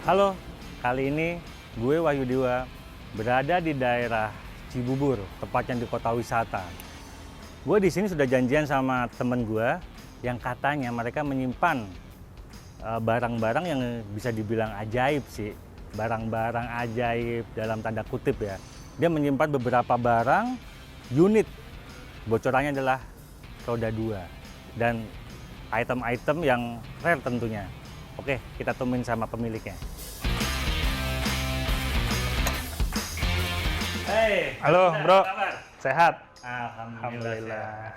Halo, kali ini gue Wahyu Dewa berada di daerah Cibubur, tepatnya di kota wisata. Gue di sini sudah janjian sama temen gue yang katanya mereka menyimpan barang-barang yang bisa dibilang ajaib sih. Barang-barang ajaib dalam tanda kutip ya. Dia menyimpan beberapa barang unit. Bocorannya adalah roda 2 dan item-item yang rare tentunya. Oke, kita temuin sama pemiliknya. Hey, Halo bro, apa kabar? sehat? Alhamdulillah.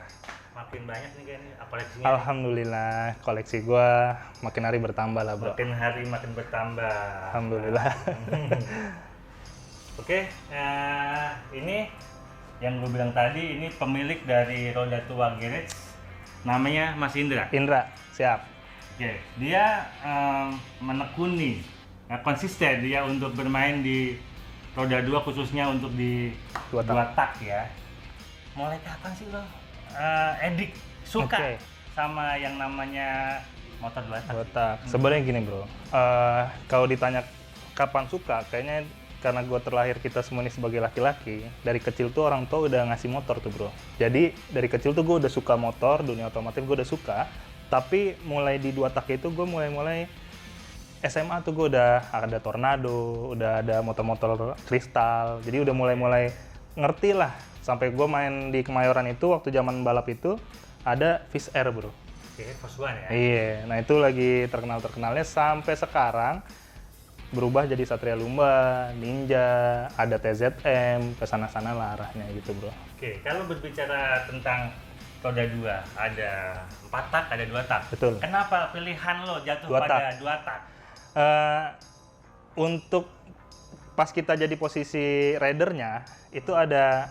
Makin banyak nih kayaknya koleksinya. Alhamdulillah, koleksi gua makin hari bertambah lah bro. Makin hari makin bertambah. Alhamdulillah. Oke, ini yang gue bilang tadi, ini pemilik dari Roda Tua Garage, namanya Mas Indra. Indra, siap. Oke, dia menekuni, konsisten dia untuk bermain di roda 2 khususnya untuk di Dua dua tak ya. Mulai kapan sih lo, Edik suka sama yang namanya motor 2 tak? Dua tak. Sebenarnya gini bro, kalau ditanya kapan suka, kayaknya karena gua terlahir kita semua ini sebagai laki-laki, dari kecil tuh orang tua udah ngasih motor tuh bro. Jadi dari kecil tuh gua udah suka motor, dunia otomotif gua udah suka. Tapi mulai di 2 tak itu gue mulai SMA tuh gue udah ada Tornado, udah ada motor-motor kristal. Jadi udah mulai ngerti lah. Sampai gue main di Kemayoran itu waktu zaman balap itu ada Fish Air bro. Oke, First One ya? Iya, nah itu lagi terkenalnya sampai sekarang berubah jadi Satria Lumba, Ninja, ada TZM, kesana-sana lah arahnya gitu bro. Oke, kalau berbicara tentang roda 2, ada 4 tak, ada 2 tak. Betul. Kenapa pilihan lo jatuh Dua pada tak. 2 tak? Untuk pas kita jadi posisi ridernya, itu ada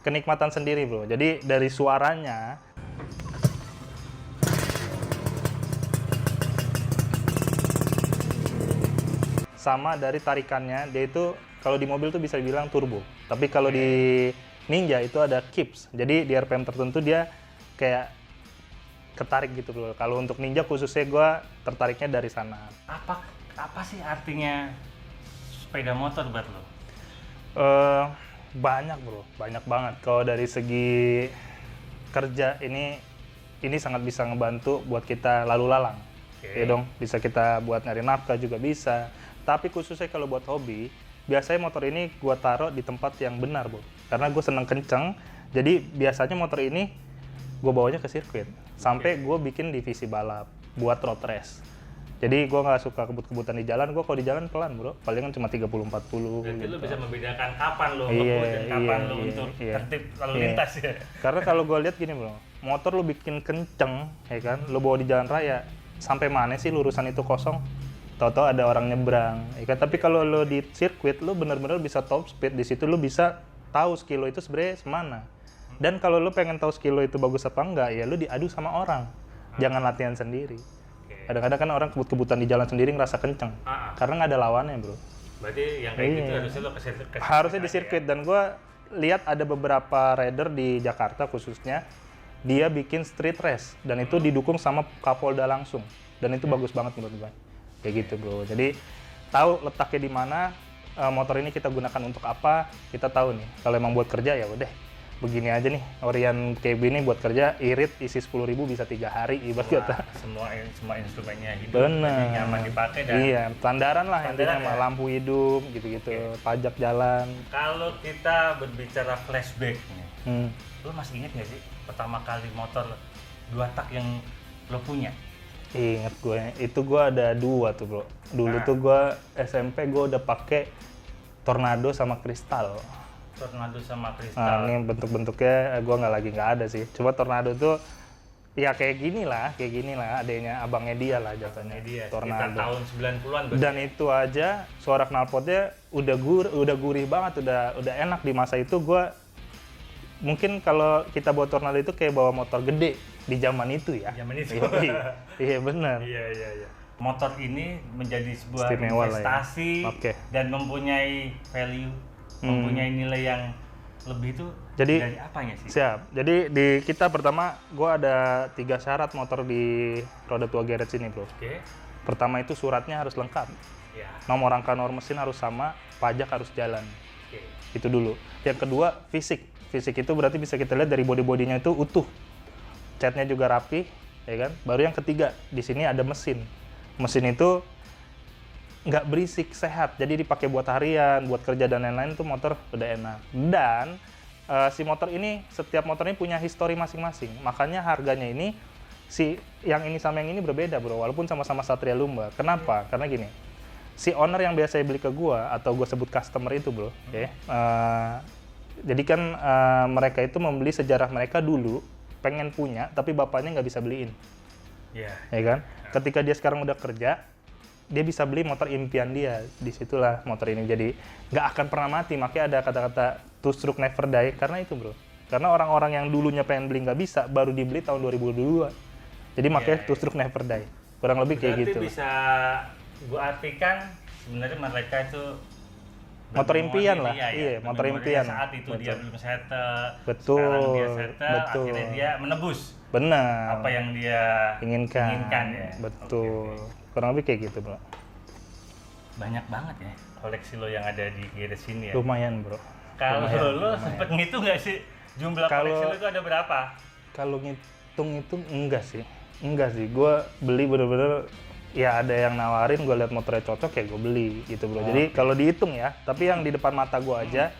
kenikmatan sendiri bro. Jadi dari suaranya, sama dari tarikannya, dia itu kalau di mobil tuh bisa dibilang turbo. Tapi kalau di Ninja itu ada kips. Jadi di RPM tertentu dia kayak ketarik gitu bro. Kalau untuk Ninja khususnya gue tertariknya dari sana. Apa sih artinya sepeda motor buat lo? Banyak bro, banyak banget. Kalau dari segi kerja ini sangat bisa ngebantu buat kita lalu lalang. Ya dong, bisa kita buat nyari nafkah juga bisa. Tapi khususnya kalau buat hobi, biasanya motor ini gue taruh di tempat yang benar bro. Karena gue seneng kenceng, jadi biasanya motor ini gue bawanya ke sirkuit. Sampai gue bikin divisi balap buat road race. Jadi gue nggak suka kebut-kebutan di jalan, gue kalau di jalan pelan bro, palingan cuma 30-40. Berarti gitu. lo bisa membedakan kapan lo ngebut dan kapan lo untuk tertib lalu lintas ya? Karena kalau gue lihat gini bro, motor lo bikin kenceng, ya kan, lo bawa di jalan raya, sampai mana sih lurusan itu kosong? Tahu-tahu ada orang nyebrang, ya kan? Tapi kalau lo di sirkuit, lo bener-bener bisa top speed, di situ lo bisa tahu skill lo itu sebenarnya semana. Dan kalau lo pengen tahu skill lo itu bagus apa enggak, ya lo diadu sama orang. Jangan latihan sendiri. Kadang-kadang kan orang kebut-kebutan di jalan sendiri ngerasa kenceng. Karena nggak ada lawannya bro. Berarti yang kayak gitu harusnya lo ke sirkuit. Harusnya di sirkuit. Dan gue lihat ada beberapa rider di Jakarta khususnya, dia bikin street race. Dan itu didukung sama Kapolda langsung. Dan itu bagus banget menurut gue. Kayak gitu bro. Jadi tahu letaknya di mana, motor ini kita gunakan untuk apa, kita tahu nih. Kalau emang buat kerja ya udah begini aja nih, Orion KB ini buat kerja irit isi 10.000 bisa 3 hari ibarat kata. Semua instrumennya hidup, bener, nyaman dipakai dan iya, standaran lah intinya ya? lampu hidup gitu-gitu, pajak jalan. Kalau kita berbicara flashback nih, lo masih inget nggak sih pertama kali motor 2 tak yang lo punya? Ingat gue, itu gue ada 2 tuh bro. Dulu tuh gue SMP gue udah pakai Tornado sama Kristal. Tornado sama Kristal. Nah, ini bentuk-bentuknya gue nggak ada sih. Cuma Tornado tuh ya kayak gini lah, adanya abangnya dia lah jatuhnya. Tornado. Tahun 90-an. Dan itu aja suara knalpotnya udah gurih banget, udah enak di masa itu. Gue mungkin kalau kita bawa Tornado itu kayak bawa motor gede di zaman itu ya. Zaman itu. Iya benar. Iya. Motor ini menjadi sebuah istimewa investasi ya. Dan mempunyai value, mempunyai nilai yang lebih itu. Jadi dari apanya sih? Siap. Jadi di kita pertama, gue ada 3 syarat motor di Roda Tua Garage ini bro. Oke. Pertama itu suratnya harus lengkap. Ya. Nomor rangka nomor mesin harus sama, pajak harus jalan. Oke. Itu dulu. Yang kedua, fisik. Fisik itu berarti bisa kita lihat dari body-bodinya itu utuh. Catnya juga rapi, ya kan? Baru yang ketiga, di sini ada mesin. Mesin itu nggak berisik, sehat. Jadi dipakai buat harian, buat kerja dan lain-lain itu motor udah enak. Dan si motor ini, setiap motor ini punya histori masing-masing. Makanya harganya ini, yang ini sama yang ini berbeda bro, walaupun sama-sama Satria Lumba. Kenapa? Karena gini, si owner yang biasa beli ke gua, atau gua sebut customer itu bro, jadi kan mereka itu membeli sejarah mereka dulu, pengen punya, tapi bapaknya nggak bisa beliin. Iya. Ya kan? Ketika dia sekarang udah kerja, dia bisa beli motor impian dia. Disitulah motor ini jadi nggak akan pernah mati. Makanya ada kata-kata to stroke never die, karena itu bro. Karena orang-orang yang dulunya pengen beli nggak bisa, baru dibeli tahun 2022. Jadi makanya to stroke never die. Kurang lebih kayak gitu. Berarti bisa gue artikan sebenarnya mereka itu motor impian lah. Ya, iya, motor impian. Saat itu betul. dia belum settle. Betul. Sekarang dia settle, betul. akhirnya dia menebus Benar. apa yang dia inginkan ya. Betul. Oke. Kurang lebih kayak gitu, bro. Banyak banget ya koleksi lo yang ada di garage sini ya. Lumayan, bro. Kalau lo sempet ngitung nggak sih jumlah koleksi lo itu ada berapa? Kalau ngitung itu enggak sih. Gue beli bener-bener ya ada yang nawarin, gue lihat motornya cocok ya gue beli gitu bro. Jadi kalau dihitung ya, tapi yang di depan mata gue aja,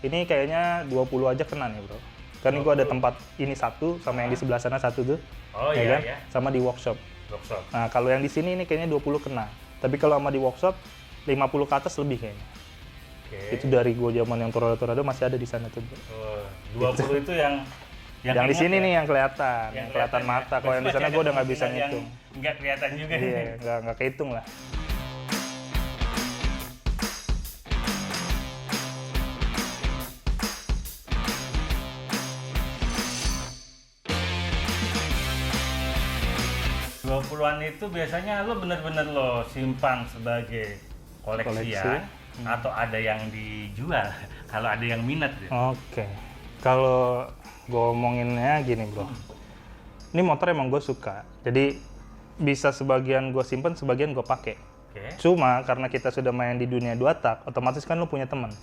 ini kayaknya 20 aja kena nih bro. Kan ini gue ada tempat ini satu, sama yang di sebelah sana satu tuh. Oh ya iya kan? ya. Sama di workshop. Workshop. Nah kalau yang di sini ini kayaknya 20 kena. Tapi kalau sama di workshop, 50 ke atas lebih kayaknya. Oke. Itu dari gue zaman yang Tornado masih ada di sana tuh bro. Oh, 20 itu yang Yang di sini ya? nih yang kelihatan, yang kelihatan ya. mata. Kalau yang di sana gue udah nggak bisa ngitung. Nggak kelihatan juga. Iya, nggak kehitung lah. Dua puluhan itu biasanya lo bener-bener lo simpan sebagai koleksian atau ada yang dijual kalau ada yang minat ya. Oke. Kalau gue ngomonginnya gini bro, ini motor emang gue suka, jadi bisa sebagian gue simpen, sebagian gue pakai. Cuma karena kita sudah main di dunia 2 tak, otomatis kan lu punya teman.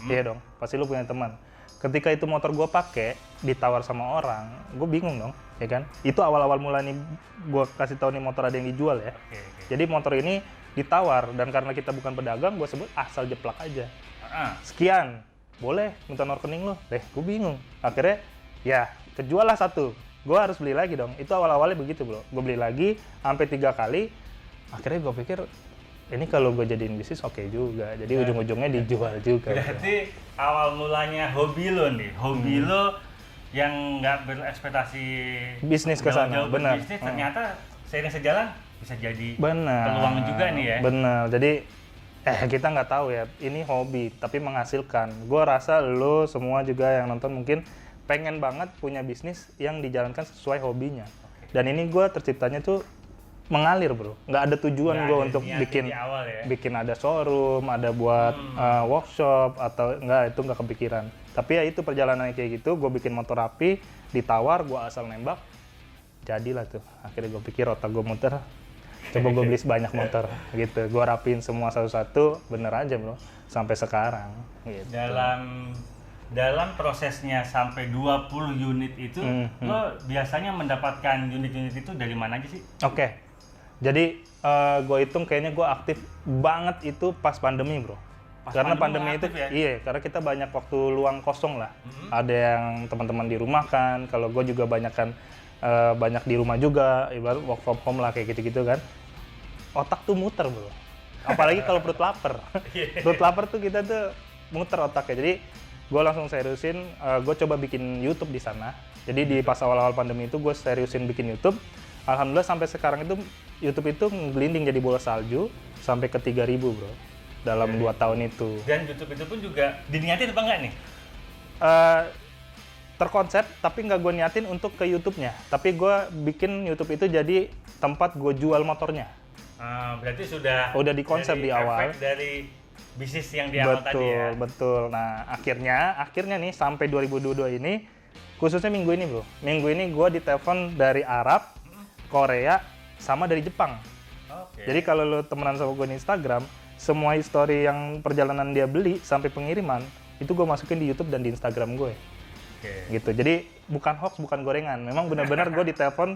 Iya dong, pasti lu punya teman. Ketika itu motor gue pakai, ditawar sama orang, gue bingung dong, ya kan? Itu awal-awal mula nih gue kasih tahu nih motor ada yang dijual ya. Jadi motor ini ditawar, dan karena kita bukan pedagang, gue sebut asal jeplak aja. Sekian, boleh minta nomor rekening lo. Gue bingung. Akhirnya ya kejual lah satu. Gue harus beli lagi dong. Itu awal-awalnya begitu bro. Gue beli lagi sampai 3 kali. Akhirnya gue pikir ini kalau gue jadiin bisnis oke juga. Jadi ujung-ujungnya dijual juga. Berarti awal mulanya hobi lo nih. Hobi lo yang nggak berekspektasi bisnis ke sana. Benar. Bisnis ternyata seiring sejalan bisa jadi benar. peluang juga nih ya. Benar. Jadi kita nggak tahu ya, ini hobi tapi menghasilkan. Gue rasa lo semua juga yang nonton mungkin pengen banget punya bisnis yang dijalankan sesuai hobinya. Dan ini gue terciptanya tuh mengalir bro, nggak ada tujuan gue untuk bikin ada showroom, ada buat workshop atau enggak, itu nggak kepikiran. Tapi ya itu perjalanannya kayak gitu, gue bikin motor rapi, ditawar, gue asal nembak, jadilah tuh. Akhirnya gue pikir otak gue muter, coba gue beli sebanyak motor gitu, gue rapiin semua satu-satu, bener aja bro, sampai sekarang. Gitu. Dalam prosesnya sampai 20 unit itu, lo biasanya mendapatkan unit-unit itu dari mana aja sih? Oke. Jadi gue hitung kayaknya gue aktif banget itu pas pandemi bro. Karena pandemi itu ya? Iya, karena kita banyak waktu luang kosong lah. Ada yang teman-teman di rumah kan, kalau gue juga banyak di rumah juga, ibarat work from home lah kayak gitu-gitu kan. Otak tuh muter bro. Apalagi kalau perut lapar. Perut lapar tuh kita tuh muter otaknya. Jadi gue langsung seriusin, gue coba bikin YouTube di sana. Jadi di pas awal-awal pandemi itu gue seriusin bikin YouTube. Alhamdulillah sampai sekarang itu YouTube itu ngelinding jadi bola salju sampai ke 3.000 bro dalam 2 tahun itu. Dan YouTube itu pun juga diniatin apa enggak nih? Terkonsep tapi nggak gue niatin untuk ke YouTube-nya. Tapi gue bikin YouTube itu jadi tempat gue jual motornya. Berarti sudah dikonsep di awal. Efek dari bisnis yang di awal tadi ya? Betul. Nah akhirnya nih sampai 2022 ini, khususnya minggu ini bro. Minggu ini gue ditelepon dari Arab, Korea, sama dari Jepang. Oke. Jadi kalau lo temenan sama gue di Instagram, semua history yang perjalanan dia beli sampai pengiriman, itu gue masukin di YouTube dan di Instagram gue. Oke. Gitu. Jadi bukan hoax, bukan gorengan. Memang benar-benar gue ditelepon,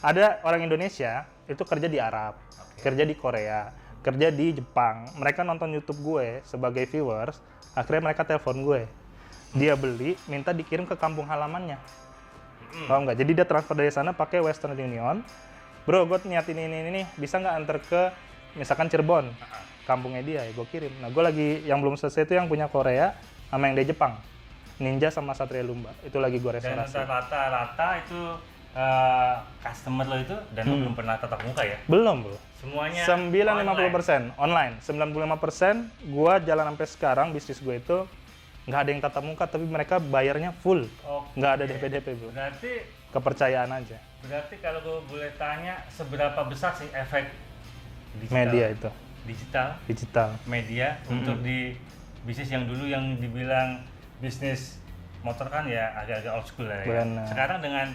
ada orang Indonesia itu kerja di Arab, kerja di Korea, kerja di Jepang. Mereka nonton YouTube gue sebagai viewers, akhirnya mereka telepon gue. Dia beli, minta dikirim ke kampung halamannya. Paham nggak? Jadi dia transfer dari sana pakai Western Union. Bro, gue niat ini, bisa nggak antar ke misalkan Cirebon, kampungnya dia, ya gue kirim. Nah, gue lagi yang belum selesai itu yang punya Korea sama yang dari Jepang, Ninja sama Satria Lumba. Itu lagi gue Dan restorasi. rata-rata itu customer lo itu dan lo belum pernah tatap muka ya? Belum, bro. Semuanya 50% online, 95% gue jalan sampai sekarang bisnis gue itu nggak ada yang tatap muka, tapi mereka bayarnya full, Oke. nggak ada DP-DP, bro. Berarti Kepercayaan aja. kalau gue boleh tanya seberapa besar sih efek digital, Media itu, digital media Mm-mm. untuk di bisnis yang dulu yang dibilang bisnis motor kan ya agak-agak old school lah ya. Benar. Sekarang dengan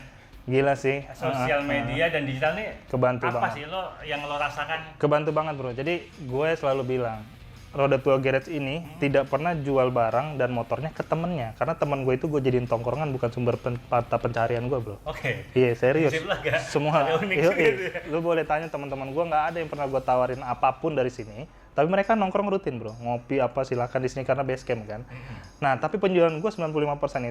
Gila sih. sosial media dan digital nih Kebantu apa banget. sih yang lo rasakan? Kebantu banget, bro. Jadi gue selalu bilang, Roda Tua Garage ini tidak pernah jual barang dan motornya ke temennya. Karena temen gue itu gue jadiin tongkrongan, bukan sumber mata pencarian gue, bro. Oke. Iya, serius. Prinsip lah, gak? Semua. Agak unik Iya, gitu ya. lu boleh tanya teman-teman gue, nggak ada yang pernah gue tawarin apapun dari sini. Tapi mereka nongkrong rutin, bro. Ngopi apa silakan di sini karena base camp kan. Nah, tapi penjualan gue 95%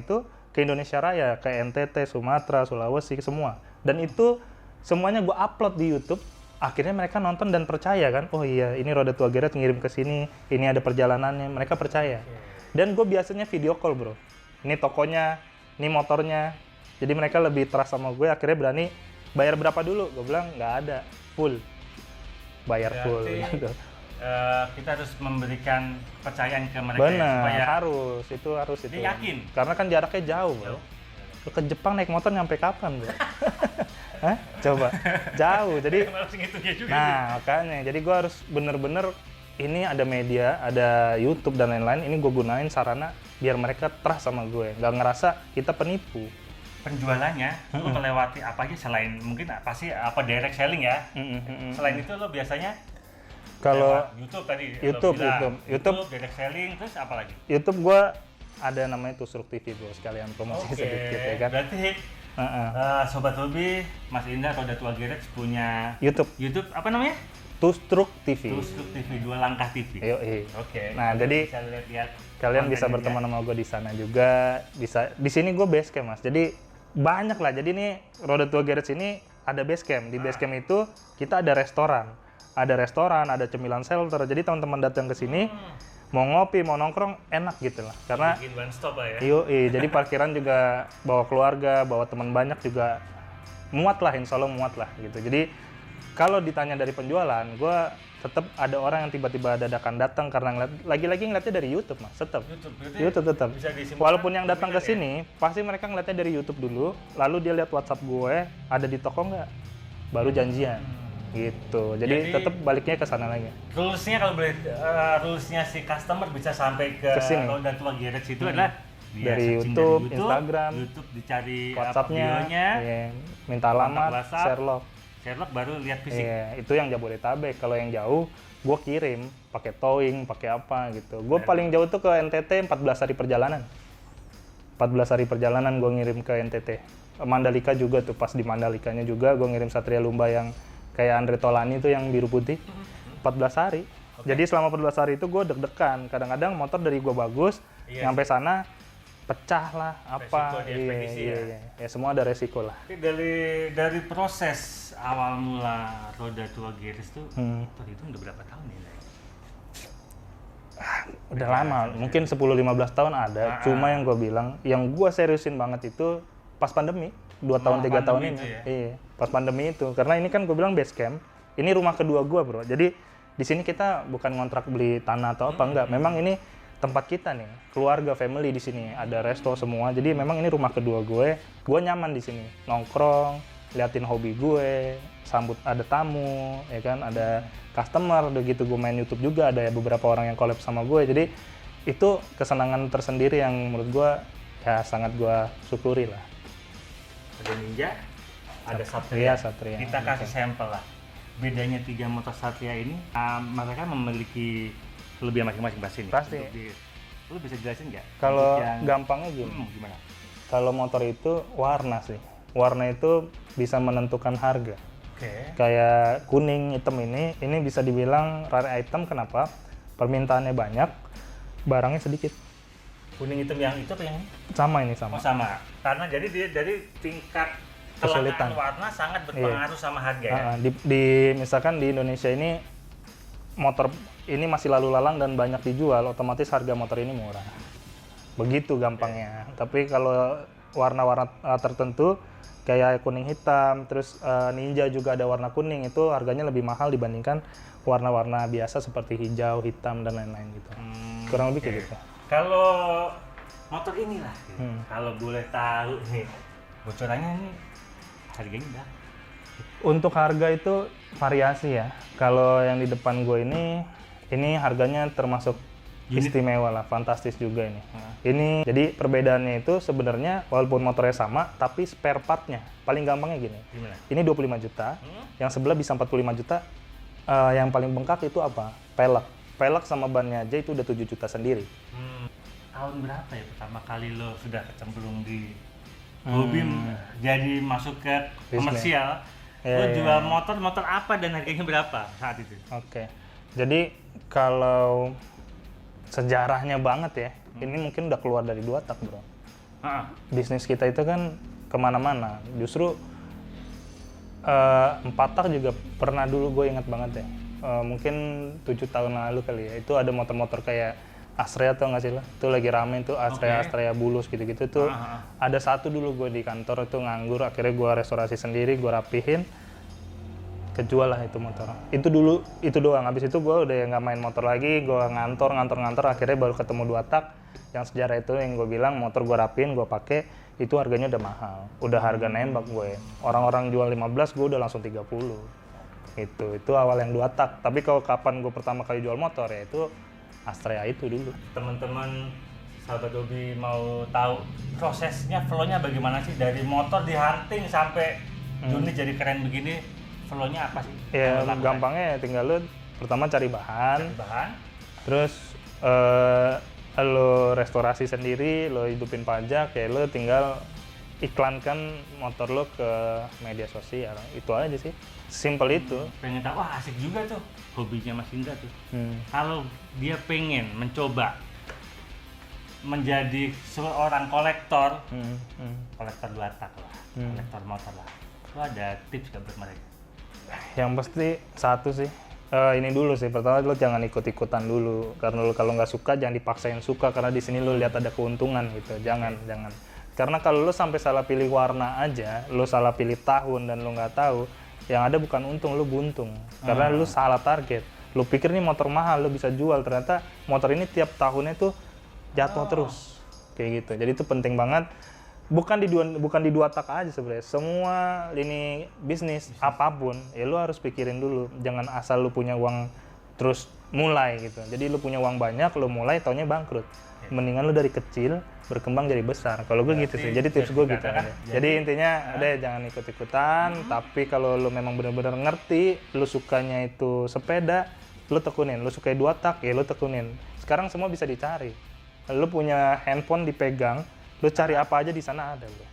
itu ke Indonesia Raya, ke NTT, Sumatera, Sulawesi, semua. Dan itu semuanya gue upload di YouTube. Akhirnya mereka nonton dan percaya kan, oh iya ini Roda Tua Garage ngirim ke sini, ini ada perjalanannya, mereka percaya. Dan gue biasanya video call, bro. Ini tokonya, ini motornya. Jadi mereka lebih trust sama gue, akhirnya berani bayar berapa dulu? Gue bilang nggak ada, full. Bayar full. Berarti, Gitu. Kita harus memberikan kepercayaan ke mereka Benar, supaya harus itu. dia yakin. Karena kan jaraknya jauh, bro. Lu ke Jepang naik motor nyampe kapan, bro? Hah? Coba, jauh. Jadi, malas ngitungnya juga. nah makanya, jadi gue harus bener-bener ini ada media, ada YouTube dan lain-lain. Ini gue gunain sarana biar mereka trust sama gue, nggak ngerasa kita penipu. Penjualannya lo melewati apa aja selain mungkin pasti apa direct selling ya. Selain itu lo biasanya Kalau lewat YouTube tadi lo YouTube, bilang. YouTube. direct selling terus apa lagi? YouTube gue ada namanya Tusruk TV, bro, sekalian promosi sedikit ya kan. Berarti Sobat Hobi, Mas Indra Roda Tua Garage punya YouTube apa namanya? Tusruk TV. Tusruk TV, 2 Langkah TV. Oke. Nah, jadi bisa lihat kalian bisa kontennya. berteman sama gue di sana juga. Bisa di sini gue base camp, Mas. Jadi banyak lah. Jadi nih Roda Tua Garage ini ada base camp. Di base camp itu kita ada restoran, ada cemilan shelter. Jadi teman-teman datang ke sini mau ngopi, mau nongkrong enak gitu lah. Karena bikin one stop lah ya. jadi parkiran juga bawa keluarga, bawa teman banyak juga muat lah, insya Allah muat lah gitu. Jadi kalau ditanya dari penjualan, gue tetap ada orang yang tiba-tiba dadakan datang karena lagi-lagi ngeliatnya dari YouTube, Mas. Tetap. YouTube tetap. Bisa disimpulkan Walaupun yang datang ke ya? sini, pasti mereka ngeliatnya dari YouTube dulu, lalu dia lihat WhatsApp gue, ada di toko nggak? Baru janjian. Gitu. Jadi tetap baliknya ke sana lagi. Rulesnya kalau boleh, rulesnya si customer bisa sampai ke sini. Roda Tua Garage itu adalah dia Dari searching YouTube, Instagram, YouTube dicari WhatsApp-nya, videonya, iya, minta alamat, WhatsApp, Sherlock. baru lihat fisik. Iya, itu yang Jabodetabek. Kalau yang jauh, gue kirim pakai towing, pakai apa gitu. Gue paling jauh tuh ke NTT 14 hari perjalanan. 14 hari perjalanan gue ngirim ke NTT. Mandalika juga tuh, pas di Mandalikanya juga gue ngirim Satria Lumba yang kayak Andre Tolani tuh yang biru putih. 14 hari. Jadi selama 14 hari itu gue deg-degan. Kadang-kadang motor dari gue bagus, nyampe sana pecah lah, apa. Resiko di ekspedisi ya? Ya semua ada resiko lah. Tapi dari proses awal mula Roda Tua Garage tuh, itu udah berapa tahun ya? Udah lama, mungkin 10-15 tahun ada. Cuma yang gue bilang, yang gue seriusin banget itu pas pandemi, 2 tahun 3 tahun ini. Ya? Iya, pas pandemi itu. Karena ini kan gue bilang base camp, ini rumah kedua gue, bro. Jadi di sini kita bukan ngontrak beli tanah atau apa, enggak. Memang ini tempat kita nih, keluarga, family di sini. Ada resto semua. Jadi memang ini rumah kedua gue. Gue nyaman di sini, nongkrong, liatin hobi gue, sambut ada tamu, ya kan, ada customer, udah gitu gue main YouTube juga, ada beberapa orang yang collab sama gue. Jadi itu kesenangan tersendiri yang menurut gue ya sangat gue syukuri lah. Ada Ninja, ada Satria. Satria. Kita kasih sampel lah. bedanya 3 motor Satria ini, mereka memiliki kelebihan masing-masing pasti nih. Pasti. Lu bisa jelasin nggak? Kalau Untuk yang- gampangnya gini, gimana? kalau motor itu warna sih. Warna itu bisa menentukan harga. Oke. Kayak kuning, hitam ini bisa dibilang rare item. Kenapa? Permintaannya banyak, barangnya sedikit. Kuning hitam yang itu apa yang ini? Sama ini Oh sama. sama. Karena jadi dia dari tingkat Kesulitan. kelangkaan warna sangat berpengaruh sama harga ya. Misalkan di Indonesia ini motor ini masih lalu lalang dan banyak dijual, otomatis harga motor ini murah. Begitu gampangnya. Tapi kalau warna-warna tertentu kayak kuning hitam, terus Ninja juga ada warna kuning, itu harganya lebih mahal dibandingkan warna-warna biasa seperti hijau, hitam dan lain-lain gitu. Kurang lebih kayak gitu. Kalau motor inilah, kalau boleh tahu nih, bocorannya nih harganya berapa? Untuk harga itu variasi ya. Kalau yang di depan gue ini harganya termasuk Unit. istimewa lah, fantastis juga ini. Ini jadi perbedaannya itu sebenarnya walaupun motornya sama, tapi spare partnya paling gampangnya gini. Gimana? Ini 25 juta, yang sebelah bisa 45 juta. Yang paling bengkak itu apa? Pelek. Pelek sama bannya aja itu udah 7 juta sendiri. Tahun berapa ya pertama kali lo sudah kecemplung di hobi jadi masuk ke komersial? Lo jual motor apa dan harganya berapa saat itu? Oke. Jadi kalau sejarahnya banget ya, ini mungkin udah keluar dari 2 tak bro. Bisnis kita itu kan kemana-mana. Justru 4 tak juga pernah dulu, gue ingat banget ya. Mungkin 7 tahun lalu kali ya. Itu ada motor-motor kayak Astrea, tau nggak sih lo? Itu lagi rame tuh Astrea Bulus gitu-gitu tuh. Ada satu dulu gue di kantor itu nganggur, akhirnya gue restorasi sendiri, gue rapihin, kejual lah itu motor. Itu dulu, itu doang. Habis itu gue udah nggak main motor lagi, gue ngantor, akhirnya baru ketemu 2 tak. Yang sejarah itu yang gue bilang motor gue rapihin, gue pakai, itu harganya udah mahal. Udah harga nembak gue. Orang-orang jual 15, gue udah langsung 30. Itu awal yang 2 tak. Tapi kalau kapan gue pertama kali jual motor ya itu Astrea itu dulu. Teman-teman sahabat hobi mau tahu prosesnya, flow-nya bagaimana sih dari motor di hunting sampai unit jadi keren begini, flow-nya apa sih? Ya Kalau gampangnya ya tinggal lu pertama cari bahan, bahan, terus lo restorasi sendiri, lo hidupin pajak, ya lo tinggal iklankan motor lo ke media sosial. Itu aja sih, simple itu. pengen tahu, wah asik juga tuh hobinya Mas Indra tuh. Kalau dia pengen mencoba menjadi seorang kolektor, kolektor 2 tak lah, kolektor motor lah, lo ada tips gak buat mereka? Yang pasti satu sih, ini dulu sih, pertama lo jangan ikut-ikutan dulu, karena lo kalau nggak suka jangan dipaksain suka, karena di sini lo lihat ada keuntungan gitu. Jangan. Karena kalau lo sampai salah pilih warna aja, lo salah pilih tahun dan lo nggak tahu, yang ada bukan untung, lo buntung. Karena lo salah target. Lo pikir nih motor mahal, lo bisa jual, ternyata motor ini tiap tahunnya tuh jatuh terus. Kayak gitu. Jadi itu penting banget. Bukan di 2 tak aja sebenarnya. Semua lini bisnis apapun, ya lo harus pikirin dulu. Jangan asal lo punya uang terus mulai gitu. Jadi lo punya uang banyak, lo mulai taunya bangkrut. Mendingan lo dari kecil berkembang jadi besar. Kalau gue gitu sih. Jadi tips gue gitu aja. Jadi intinya udah jangan ikut-ikutan, tapi kalau lo memang benar-benar ngerti, lo sukanya itu sepeda, lo tekunin. Lo suka 2 tak, ya lo tekunin. Sekarang semua bisa dicari. Lo punya handphone dipegang, lo cari apa aja di sana ada bro.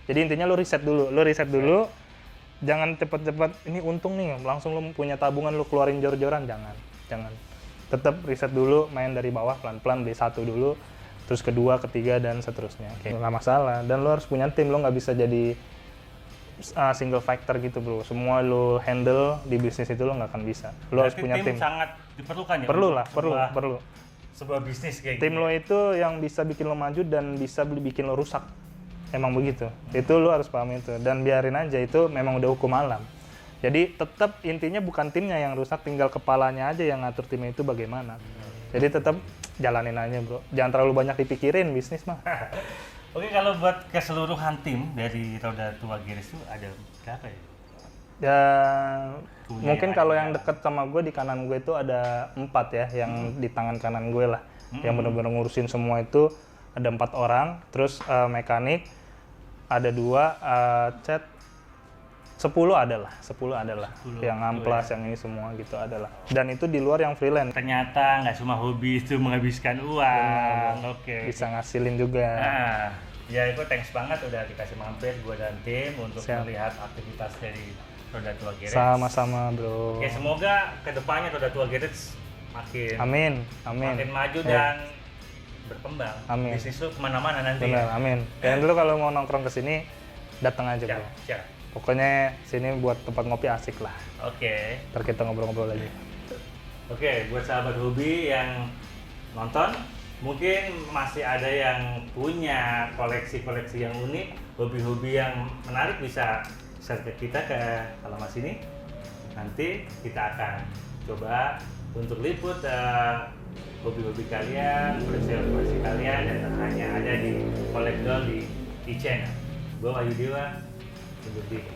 Jadi intinya lo riset dulu, jangan cepet-cepet ini untung nih langsung lo punya tabungan lo keluarin jor-joran, jangan. Tetap riset dulu, main dari bawah pelan-pelan, beli 1 dulu, terus kedua, ketiga dan seterusnya. Nggak masalah. Dan lo harus punya tim, lo nggak bisa jadi single factor gitu bro. Semua lo handle di bisnis itu lo nggak akan bisa. Lo harus punya tim. Sangat diperlukan ya. Perlu. Sebuah bisnis kayak tim lo itu yang bisa bikin lo maju dan bisa bikin lo rusak. Emang begitu. Itu lo harus paham itu. Dan biarin aja, itu memang udah hukum alam. Jadi tetap intinya bukan timnya yang rusak, tinggal kepalanya aja yang ngatur timnya itu bagaimana. Jadi tetap jalanin aja bro. Jangan terlalu banyak dipikirin bisnis mah. Oke, kalau buat keseluruhan tim dari Roda Tua Gears itu ada berapa ya? Ya mungkin kalau yang deket sama gue di kanan gue itu ada 4 ya, yang di tangan kanan gue lah, yang benar-benar ngurusin semua itu ada 4 orang, terus mekanik ada 2, cat 10 adalah 10, yang amplas yang ini semua gitu adalah, dan itu di luar yang freelance Ternyata nggak cuma hobi itu menghabiskan uang. Oke. bisa ngasilin juga. Nah, ya itu thanks banget udah dikasih mampir gue dan tim untuk Siap. melihat aktivitas dari Roda Tua Garage. Sama-sama bro. Oke, semoga kedepannya Roda Tua Garage makin Amin maju Ya. dan berkembang. Amin. Bisnis lu kemana-mana nanti. Bener, Ya? amin. Dan dulu kalau mau nongkrong ke sini datang aja Siap, bro. siap. Pokoknya sini buat tempat ngopi asik lah. Oke. Ntar kita ngobrol-ngobrol lagi. Oke, buat sahabat hobi yang nonton, mungkin masih ada yang punya koleksi-koleksi yang unik, hobi-hobi yang menarik, bisa share ke kita ke alamat sini. Nanti kita akan coba untuk liput hobi-hobi kalian, koleksi-koleksi kalian, dan hanya ada di Kolekdol di e-channel. Gue Wahyu Dewa, undur diri.